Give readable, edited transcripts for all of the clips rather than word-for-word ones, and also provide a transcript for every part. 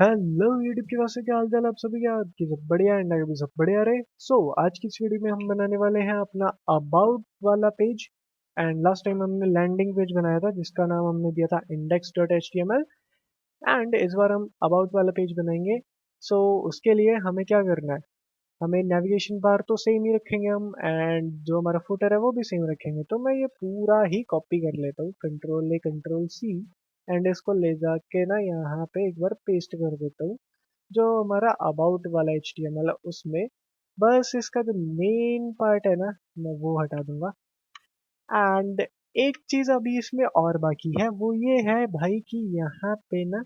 Hello YouTube के वास्ते क्या हाल चाल आप सभी क्या आपकी सब बढ़िया एंड आगे भी सब बढ़िया रहे। आज की इस वीडियो में हम बनाने वाले हैं अपना अबाउट वाला पेज। एंड लास्ट टाइम हमने लैंडिंग पेज बनाया था जिसका नाम हमने दिया था index.html। एंड इस बार हम अबाउट वाला पेज बनाएंगे। उसके लिए हमें क्या करना है, हमें नेविगेशन बार तो सेम ही रखेंगे हम, एंड जो हमारा फुटर है वो भी सेम रखेंगे। तो मैं ये पूरा ही कॉपी कर लेता हूँ, control A control C, and इसको ले जाके ना यहाँ पे एक बार पेस्ट कर देता हूँ जो हमारा अबाउट वाला HTML है उसमें। बस इसका जो मेन पार्ट है ना, मैं वो हटा दूंगा। एंड एक चीज अभी इसमें और बाकी है, वो ये है भाई कि यहाँ पे ना,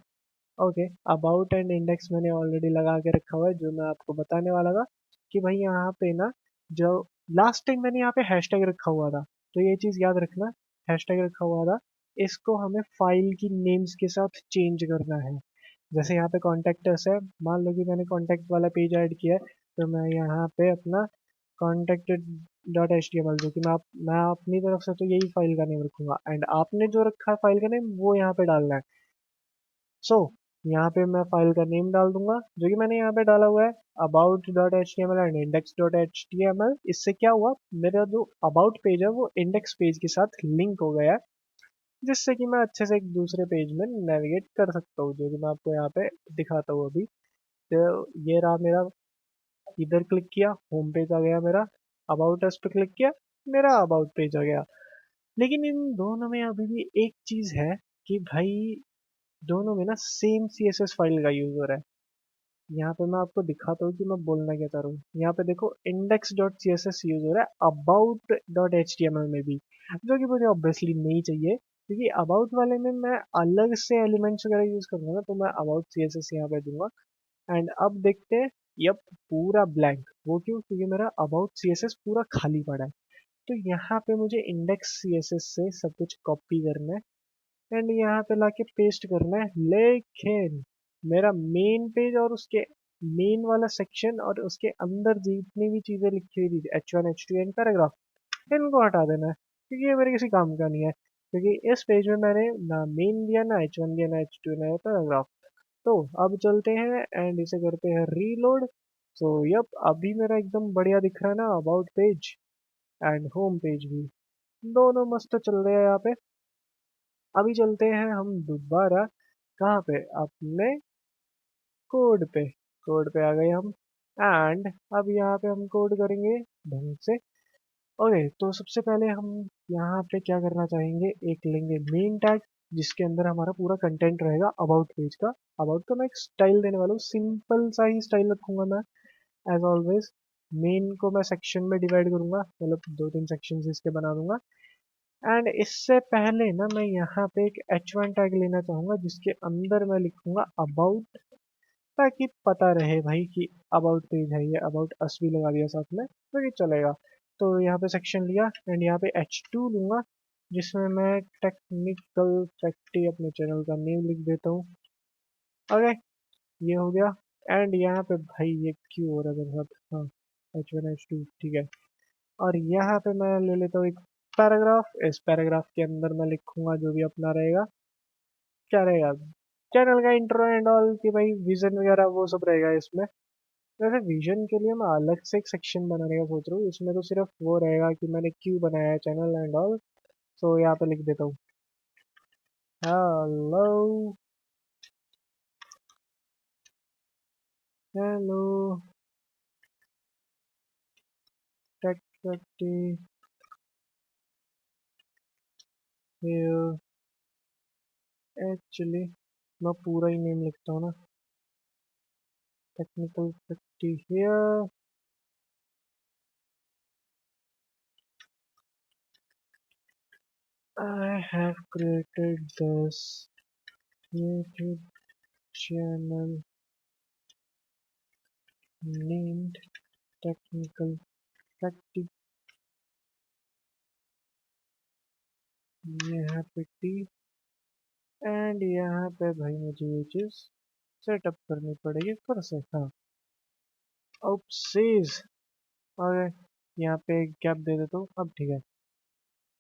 ओके, अबाउट एंड इंडेक्स मैंने ऑलरेडी लगा के रखा हुआ है जो मैं आपको बताने वाला था कि भाई यहाँ पे ना, जो लास्ट टाइम मैंने यहाँ पे हैशटैग रखा हुआ था, तो ये चीज याद रखना, हैशटैग रखा हुआ था, इसको हमें फाइल की नेम्स के साथ चेंज करना है। जैसे यहाँ पे कॉन्टेक्टस है, मान लो कि मैंने कॉन्टेक्ट वाला पेज ऐड किया है, तो मैं यहाँ पे अपना contacted dot H T M L, जो कि मैं अपनी तरफ से तो यही फाइल का नेम रखूंगा, एंड आपने जो रखा है फाइल का नेम वो यहाँ पे डालना है। सो यहाँ पे मैं फाइल का नेम डाल दूंगा जो कि मैंने यहाँ पे डाला हुआ है, about dot H T M L and index dot H T M L. इससे क्या हुआ, मेरा जो अबाउट पेज है वो इंडेक्स पेज के साथ लिंक हो गया है, जिससे कि मैं अच्छे से एक दूसरे पेज में नेविगेट कर सकता हूँ, जो कि मैं आपको यहाँ पे दिखाता हूँ अभी। तो ये रहा मेरा, इधर क्लिक किया होम पेज आ गया मेरा, अबाउट अस पे क्लिक किया मेरा अबाउट पेज आ गया। लेकिन इन दोनों में अभी भी एक चीज है कि भाई दोनों में ना सेम CSS फाइल का यूज हो रहा है। यहाँ पे मैं आपको दिखाता हूँ कि मैं बोलना क्या चाह रहा हूँ। यहाँ पे देखो index dot C S S use हो रहा है about dot H T M L में भी, जो कि मुझे ऑब्वियसली नहीं चाहिए, क्योंकि अबाउट वाले में मैं अलग से एलिमेंट्स वगैरह यूज करूंगा ना, तो मैं अबाउट सी एस एस यहाँ पे दूंगा। एंड अब देखते हैं, यप, पूरा ब्लैंक। वो क्यों? क्योंकि मेरा अबाउट सी एस एस पूरा खाली पड़ा है। तो यहाँ पे मुझे इंडेक्स सी एस एस से सब कुछ कॉपी करना है एंड यहाँ पे लाके पेस्ट करना है। लेकिन मेरा मेन पेज और उसके मेन वाला सेक्शन और उसके अंदर जितनी भी चीजें लिखी हुई थी, H1 H2 एंड पैराग्राफ, इनको हटा देना है, क्योंकि ये मेरे किसी काम का नहीं है। क्योंकि इस पेज में मैंने ना मेन दिया, ना H1 दिया, ना H2 ना पैराग्राफ। तो अब चलते हैं एंड इसे करते हैं रीलोड। यप, अभी मेरा एकदम बढ़िया दिख रहा है ना about page, and home page भी, दोनों मस्त चल रहे हैं यहाँ पे। अभी चलते हैं हम दोबारा, कहाँ पे, अपने कोड पे आ गए हम। एंड अब यहाँ पे हम कोड करेंगे ढंग से। ओके, तो सबसे पहले हम यहाँ पे क्या करना चाहेंगे, एक लेंगे मेन टैग जिसके अंदर हमारा पूरा कंटेंट रहेगा अबाउट पेज का। अबाउट का मैं एक स्टाइल देने वाला हूँ, सिंपल सा ही स्टाइल रखूंगा मैं, एज ऑलवेज। मेन को मैं सेक्शन में डिवाइड करूंगा, मतलब दो तीन सेक्शन इसके बना दूंगा। एंड इससे पहले ना मैं यहाँ पे एक H1 टैग लेना चाहूंगा जिसके अंदर मैं लिखूंगा अबाउट, ताकि पता रहे भाई कि अबाउट पेज है ये। अबाउट अस भी लगा दिया साथ में तो ये चलेगा। तो यहाँ पे सेक्शन लिया एंड यहाँ पे H2 लूंगा, जिसमें मैं टेक्निकल फैक्टी अपने चैनल का नेम लिख देता हूँ। ओके, ये हो गया। एंड यहाँ पे भाई ये क्यों हो रहा है मेरे साथ, हाँ, H1 H2 ठीक है। और यहाँ पे मैं ले लेता हूँ एक पैराग्राफ। इस पैराग्राफ के अंदर मैं लिखूंगा जो भी अपना रहेगा, क्या रहेगा, चैनल का इंट्रो एंड ऑल, कि भाई विजन वगैरह वो सब रहेगा इसमें। वैसे विजन के लिए मैं अलग से एक सेक्शन बनाने का सोच रहा हूँ, इसमें तो सिर्फ वो रहेगा कि मैंने क्यों बनाया है चैनल एंड ऑल। यहाँ पे लिख देता हूँ, hello, hello tech here. Actually मैं पूरा ही नेम लिखता हूँ ना, technical faculty here. I have created this YouTube channel named Technical Facty। यहाँ पे टी, एंड यहाँ पे भाई मुझे ये चीज सेटअप करनी पड़ेगी फिर से, हाँ, ऑप्सीज। और यहाँ पे गैप दे देता हूँ, अब ठीक है।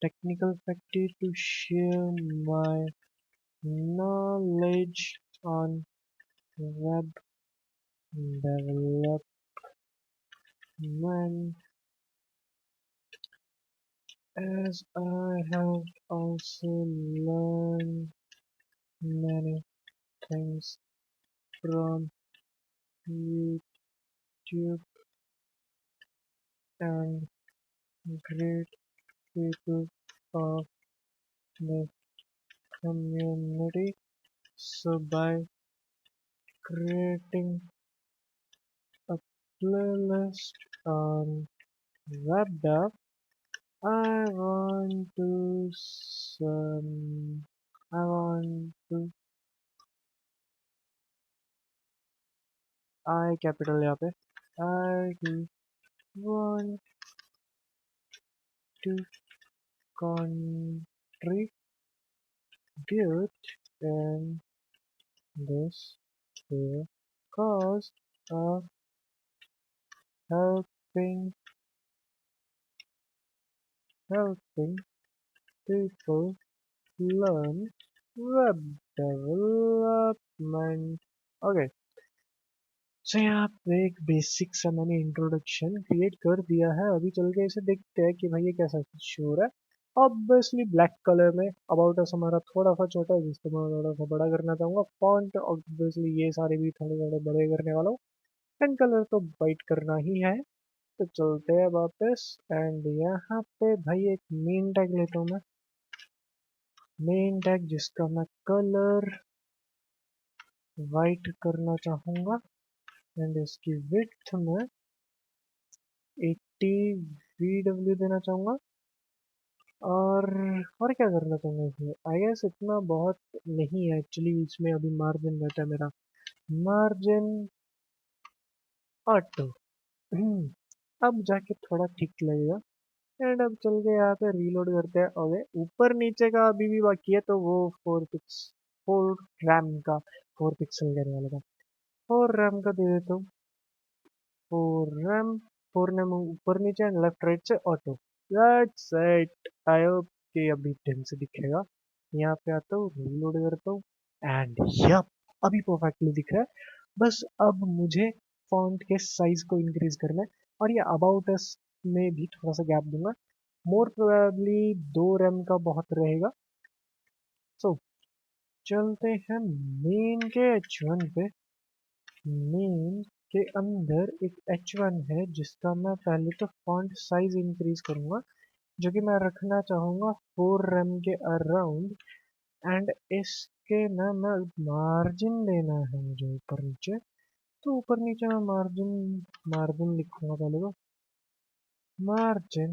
Technical factory to share my knowledge on web development. As I have also learned many things from YouTube and great people of the community. So by creating a playlist on WebDAV, I want to I capital यहाँ पे I do want to contribute in this way cause of helping helping people learn web development. Okay, सो यहाँ पे एक basic सा मैंने introduction create कर दिया है। अभी चल के इसे देखते हैं कि भाई ये कैसा कुछ हो रहा है। ऑब्वियसली ब्लैक कलर में अबाउट अस हमारा थोड़ा सा छोटा है जिसको मैं थोड़ा सा बड़ा करना चाहूंगा। फॉन्ट ऑब्वियसली ये सारे भी थोड़े थोड़े बड़े करने वाला हूँ। एंड कलर तो वाइट करना ही है। तो चलते हैं वापस एंड यहाँ पे भाई एक मेन टैग लेता हूँ मैं। मेन टैग जिसका मैं कलर वाइट करना चाहूंगा एंड इसकी विड्थ में 80 VW देना चाहूंगा। और क्या करना चाहूंगा इसमें आई गेस इतना बहुत नहीं है एक्चुअली। इसमें अभी मार्जिन रहता है मेरा मार्जिन ऑटो। अब जाके थोड़ा ठीक लगेगा। एंड अब चल के यहाँ पे रीलोड करते हैं। ओके, ऊपर नीचे का अभी भी बाकी है तो वो 4 रैम का 4 पिक्सल कहने वाला था। 4 रैम का दे देता हूँ। 4 रैम 4 रैम ऊपर नीचे एंड लेफ्ट राइट से auto. That's it. I hope कि अभी ढंग से दिखेगा। यहाँ पे आता हूँ, रीलोड करता हूँ एंड यप अभी परफेक्टली दिख रहा है। बस अब मुझे फॉन्ट के साइज को इंक्रीज करना है और ये अबाउट अस में भी थोड़ा सा गैप दूंगा। मोर प्रोबेबली 2 रैम का बहुत रहेगा। सो चलते हैं मेन के H1 पे। मेन के अंदर एक H1 है जिसका मैं पहले तो फॉन्ट साइज इंक्रीज करूंगा जो कि मैं रखना चाहूंगा 4 रैम के अराउंड। एंड इसके ना मैं मार्जिन देना है मुझे ऊपर नीचे। तो ऊपर नीचे मैं मार्जिन मार्जिन लिखूंगा पहले तो मार्जिन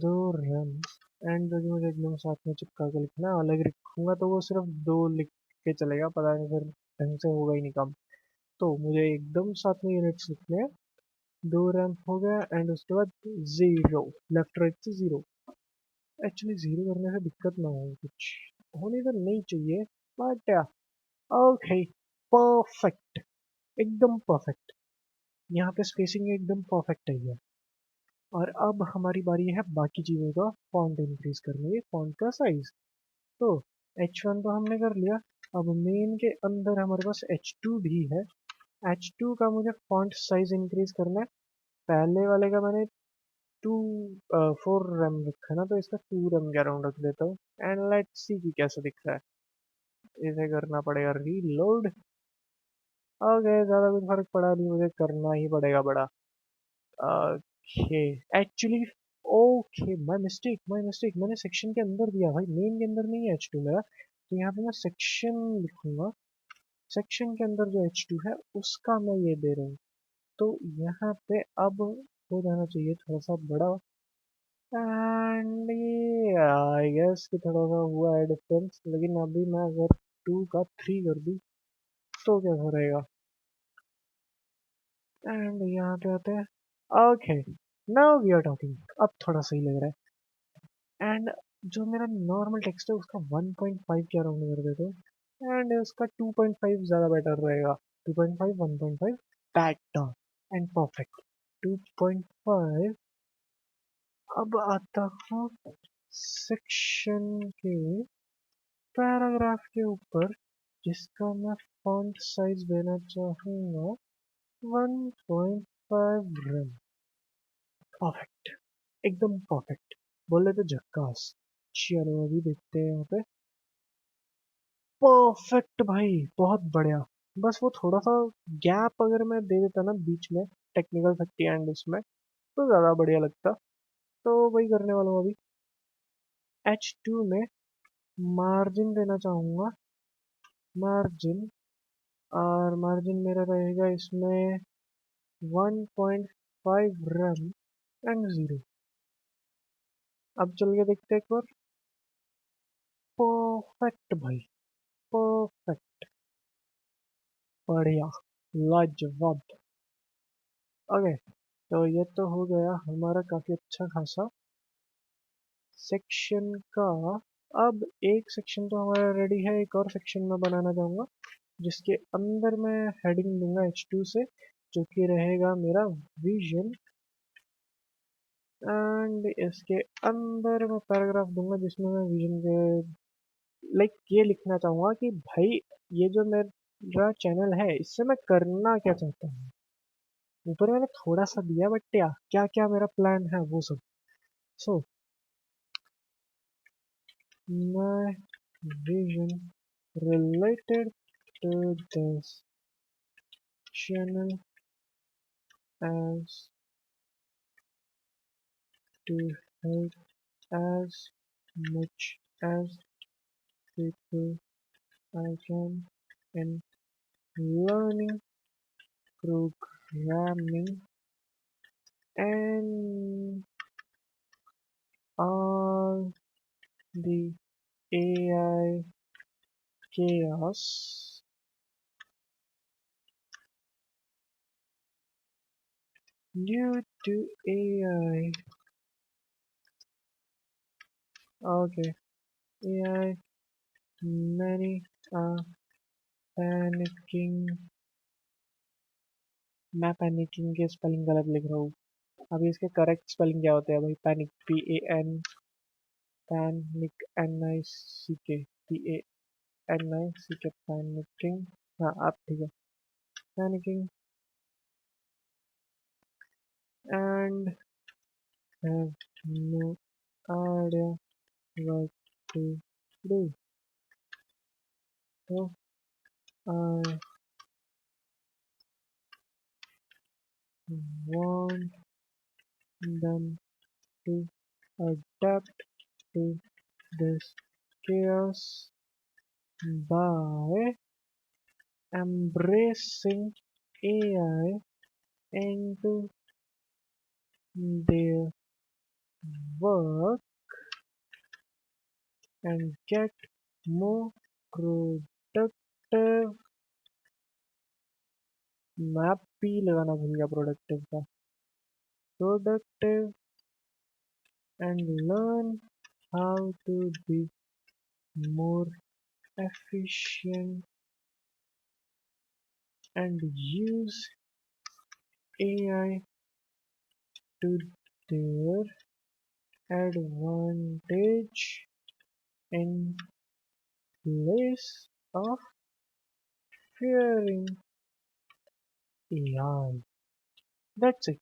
2 रन एंड जो कि मुझे एकदम साथ में चिपका के लिखना है। अलग लिखूंगा तो वो सिर्फ 2 लिख के चलेगा, पता नहीं फिर ढंग से होगा ही नहीं काम। तो मुझे एकदम साथ में यूनिट्स लिखने हैं। 2 रैम हो गया एंड उसके बाद 0 लेफ्ट राइट से 0। एक्चुअली 0 करने से दिक्कत ना हो, कुछ होने तो नहीं चाहिए बट ओके परफेक्ट, एकदम परफेक्ट। यहाँ पे स्पेसिंग एकदम परफेक्ट है। और अब हमारी बारी है बाकी चीज़ों का फॉन्ट इंक्रीज करने की, फॉन्ट का साइज। तो H1 तो हमने कर लिया। अब मेन के अंदर हमारे पास H2 भी है। H2 का मुझे फॉन्ट साइज इंक्रीज करना है। पहले वाले का मैंने 4 रैम रखा है ना, तो इसका 2 रैम के अराउंड रख देता हूँ एंड लेट्स सी कि कैसा दिख रहा है। इसे करना पड़ेगा रीलोड। ओके, ज़्यादा कुछ फर्क पड़ा नहीं, मुझे करना ही पड़ेगा बड़ा। Okay actually okay my mistake मैंने सेक्शन के अंदर दिया भाई, मेन के अंदर नहीं है H2 मेरा। तो यहाँ पे मैं सेक्शन लिखूंगा। सेक्शन के अंदर जो H2 है उसका मैं ये दे रहा हूँ। तो यहाँ पे अब हो जाना चाहिए थोड़ा सा बड़ा। एंड आई गेस कि थोड़ा सा हुआ है डिफरेंस, लेकिन अभी मैं अगर 2 का 3 कर दूँ तो कैसा रहेगा। एंड यहाँ पे आते हैं। Okay now we are talking, अब थोड़ा सही लग रहा है। एंड जो मेरा नॉर्मल टेक्स्ट है उसका 1.5 के अराउंड कर देते हैं एंड उसका 2.5 ज़्यादा बेटर रहेगा। 2.5 1.5 बेटर एंड परफेक्ट। 2.5। अब आता हूँ सेक्शन के पैराग्राफ के ऊपर। जिसका मैं फॉन्ट साइज देना चाहूँगा 1.5 रन। परफेक्ट, एकदम परफेक्ट, बोले तो झक्कास। चलो अभी देखते हैं यहाँ पे। परफेक्ट भाई, बहुत बढ़िया। बस वो थोड़ा सा गैप अगर मैं दे देता ना बीच में, टेक्निकल 30 एंड इसमें, तो ज़्यादा बढ़िया लगता। तो वही करने वाला हूँ अभी। H2 में मार्जिन देना चाहूँगा, मार्जिन, और मार्जिन मेरा रहेगा इसमें 1.5 रन एंड 0। अब चल के देखते हैं एक बार। परफेक्ट भाई, परफेक्ट, बढ़िया, लाजवाब। ओके, तो ये तो हो गया हमारा काफी अच्छा खासा सेक्शन का। अब एक सेक्शन तो हमारा रेडी है, एक और सेक्शन मैं बनाना चाहूंगा जिसके अंदर मैं हेडिंग दूंगा H2 से, जो कि रहेगा मेरा विजन। एंड इसके अंदर मैं पैराग्राफ दूंगा जिसमें मैं विजन के लाइक ये लिखना चाहूंगा कि भाई ये जो मेरा चैनल है इससे मैं करना क्या चाहता हूँ। ऊपर मैंने थोड़ा सा दिया, बट क्या क्या मेरा प्लान है वो सब। सो my vision related to this channel as to help as much as people I can in learning programming and all the AI chaos due to AI. Okay, AI, many are panicking। मैं panicking के spelling गलत लिख रहा हूँ। अभी इसके correct spelling क्या होते हैं भाई? Panic, PAN, panic, PANIC, panicking. हाँ अब ठीक है। Panicking and have no idea what to do. तो I want them to adapt to this chaos by embracing AI into their work and get more productive। मैं P लगाना भूल गया productive का। Productive and learn how to be more efficient and use AI to their advantage in place of fearing AI। That's it।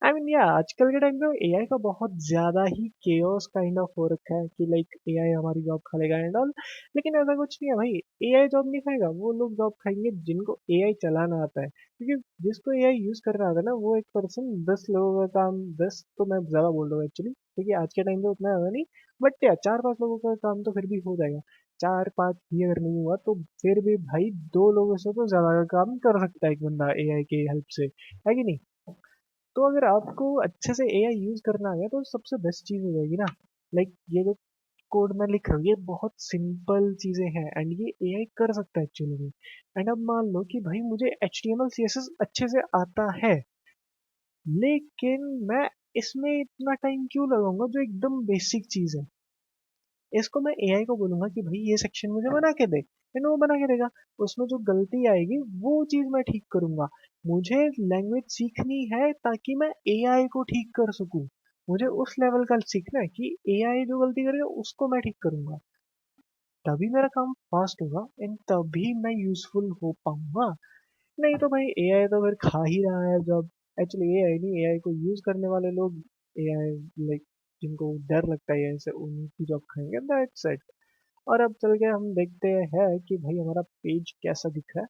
I mean या आजकल के time पे AI का बहुत ज्यादा ही केओस काइंड ऑफ हो रखा है कि लाइक एआई हमारी जॉब खा लेगा एंड ऑल। लेकिन ऐसा कुछ नहीं है भाई, एआई जॉब नहीं खाएगा, वो लोग जॉब खाएंगे जिनको एआई चलाना आता है। क्योंकि जिसको एआई यूज करना आता है ना, वो एक पर्सन 10 लोगों का काम, 10 तो मैं ज्यादा बोल रहा हूँ एक्चुअली, क्योंकि आज के टाइम पे उतना ज्यादा नहीं, बट या 4-5 लोगों का काम तो फिर भी हो जाएगा। 4-5 भी अगर नहीं हुआ तो फिर भी भाई 2 लोगों से तो ज्यादा का काम कर सकता है एक बंदा एआई की हेल्प से, है कि नहीं? तो अगर आपको अच्छे से एआई यूज करना आ गया तो सबसे बेस्ट चीज हो जाएगी ना। लाइक ये जो कोड मैं लिख रहा हूँ ये बहुत सिंपल चीजें हैं एंड ये एआई कर सकता है एक्चुअली में। एंड अब मान लो कि भाई मुझे HTML CSS अच्छे से आता है, लेकिन मैं इसमें इतना टाइम क्यों लगाऊंगा जो एकदम बेसिक चीज है। इसको मैं एआई को बोलूंगा कि भाई ये सेक्शन मुझे बना के दे, एंड वो बना के देगा। उसमें जो गलती आएगी वो चीज मैं ठीक करूंगा। मुझे लैंग्वेज सीखनी है ताकि मैं एआई को ठीक कर सकूं। मुझे उस लेवल का सीखना है कि एआई जो गलती करेगा उसको मैं ठीक करूंगा। तभी मेरा काम फास्ट होगा एंड तभी मैं यूजफुल हो पाऊंगा। नहीं तो भाई एआई तो फिर खा ही रहा है जॉब। एक्चुअली एआई नहीं, एआई को यूज करने वाले लोग, एआई लाइक जिनको डर लगता है एआई से, उनकी जॉब खाएंगे, दैट्स इट। और अब चल के हम देखते हैं कि भाई हमारा पेज कैसा दिख रहा है।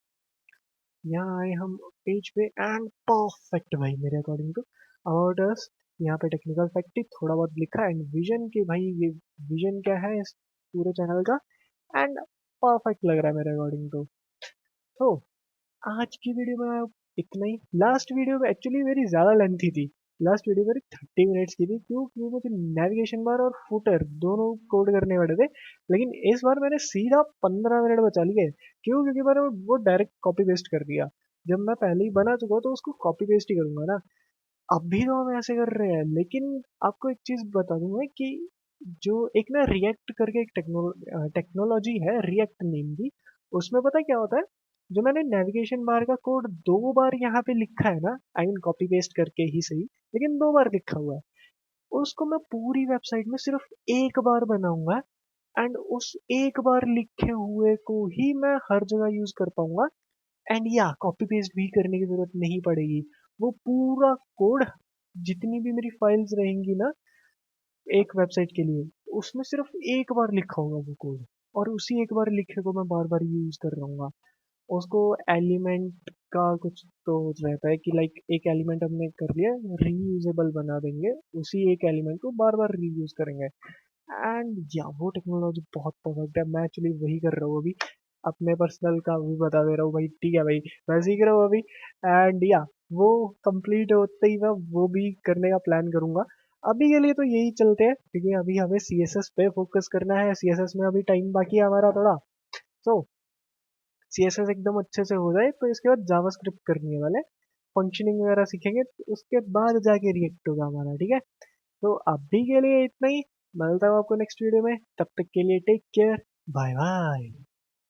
यहाँ आए हम पेज पे एंड परफेक्ट भाई मेरे अकॉर्डिंग टू अबाउट अस। यहाँ पे टेक्निकल फैक्ट ही थोड़ा बहुत लिखा है एंड विजन की भाई ये विजन क्या है इस पूरे चैनल का, एंड परफेक्ट लग रहा है मेरे अकॉर्डिंग टू। तो आज की वीडियो में इतना ही। लास्ट वीडियो में एक्चुअली मेरी ज़्यादा लेंथी थी। लास्ट वीडियो मेरी 30 मिनट्स की थी, क्यों? क्योंकि मुझे नेविगेशन बार और फुटर दोनों कोड करने पड़े थे। लेकिन इस बार मैंने सीधा 15 मिनट बचा लिए। क्यों? क्योंकि मैंने वो डायरेक्ट कॉपी पेस्ट कर दिया। जब मैं पहले ही बना चुका हूं, तो उसको कॉपी पेस्ट ही करूंगा ना। अभी तो हम ऐसे कर रहे हैं, लेकिन आपको एक चीज़ बता दूं मैं कि जो एक ना रिएक्ट करके एक टेक्नोलॉजी है, रिएक्ट नेम की। उसमें पता है क्या होता है? जो मैंने नेविगेशन बार का कोड 2 बार यहाँ पे लिखा है ना, आई मीन कॉपी पेस्ट करके ही सही, लेकिन 2 बार लिखा हुआ है, उसको मैं पूरी वेबसाइट में सिर्फ एक बार बनाऊंगा। एंड उस एक बार लिखे हुए को ही मैं हर जगह यूज कर पाऊंगा। एंड या कॉपी पेस्ट भी करने की जरूरत नहीं पड़ेगी। वो पूरा कोड, जितनी भी मेरी फाइल्स रहेंगी ना एक वेबसाइट के लिए, उसमें सिर्फ एक बार लिखा होगा वो कोड। और उसी एक बार लिखे को मैं बार बार यूज कर रहूंगा। उसको एलिमेंट का कुछ तो रहता है कि लाइक एक एलिमेंट हमने कर लिया, रीयूजेबल बना देंगे, उसी एक एलिमेंट को बार बार रीयूज करेंगे। एंड या वो टेक्नोलॉजी बहुत परफेक्ट है। मैं एक्चुअली वही कर रहा हूँ अभी। अपने पर्सनल का भी बता दे रहा हूँ भाई, ठीक है भाई, मैं सीख रहा हूँ अभी। एंड या वो कंप्लीट होते ही मैं वो भी करने का प्लान करूंगा। अभी के लिए तो यही चलते हैं, क्योंकि अभी हमें सीएसएस पे फोकस करना है। सीएसएस में अभी टाइम बाकी है हमारा थोड़ा। तो सीएसएस एकदम अच्छे से हो जाए, तो इसके बाद जावास्क्रिप्ट करने वाले, फंक्शनिंग वगैरह सीखेंगे, तो उसके बाद जाके रिएक्ट होगा हमारा, ठीक है। तो अभी के लिए इतना ही। मिलता हूँ आपको नेक्स्ट वीडियो में, तब तक के लिए टेक केयर, बाय बाय।